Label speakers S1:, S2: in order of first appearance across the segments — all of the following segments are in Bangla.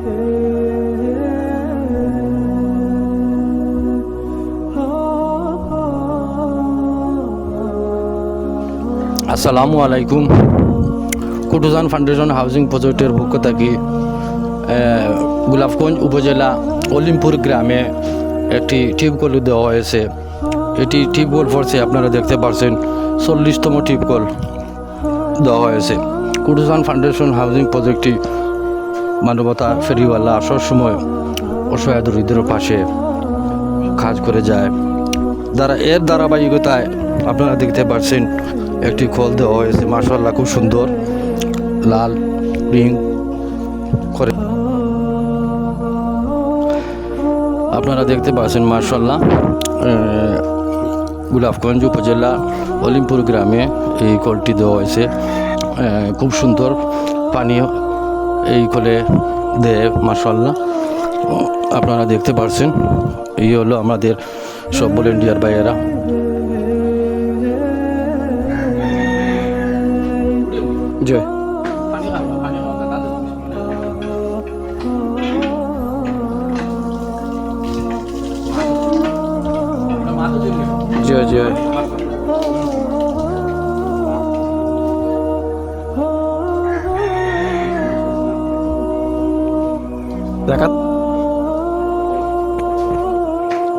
S1: আসসালামু আলাইকুম। কুটুজান ফাউন্ডেশন হাউজিং প্রজেক্টের পক্ষ থেকে গোলাপগঞ্জ উপজেলা অলিমপুর গ্রামে একটি টিউবকল দেওয়া হয়েছে। এটি টিউবকল পড়ছে, আপনারা দেখতে পাচ্ছেন 40তম টিউবকল দেওয়া হয়েছে। কুটুজান ফাউন্ডেশন হাউজিং প্রজেক্টটি মানবতা ফেরিওয়ালা আসার সময় অসহায় দরিদ্রের পাশে কাজ করে যায়। এর ধারাবাহিকতায় আপনারা দেখতে পাচ্ছেন একটি কল দেওয়া হয়েছে। মাশাআল্লাহ, খুব সুন্দর লাল রিং করে আপনারা দেখতে পাচ্ছেন। মাশাআল্লাহ, গোলাপগঞ্জ উপজেলা অলিমপুর গ্রামে এই কলটি দেওয়া হয়েছে। খুব সুন্দর পানীয় এই কলে দেয়। মাশাআল্লাহ, আপনারা দেখতে পাচ্ছেন। এই হলো আমাদের সব ভলেন্টিয়ার ভাইয়েরা। জয় জয় জয় দেখাত।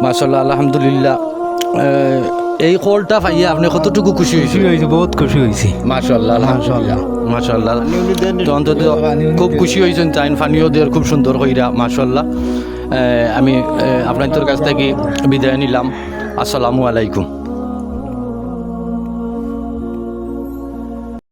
S1: মাশাআল্লাহ, আলহামদুলিল্লাহ। এই কলটা পাইয়া আপনি কতটুকু খুশি হয়েছে?
S2: বহুত খুশি হয়েছি।
S1: মাশাআল্লাহ, আলহামদুলিল্লাহ, মাশাআল্লাহ। তো অন্তত খুব খুশি হয়েছেন। চাইন ফানিও দেওয়ার খুব সুন্দর হইরা। মাশাআল্লাহ। আমি আপনাদের কাছ থেকে বিদায় নিলাম। আসসালামু আলাইকুম।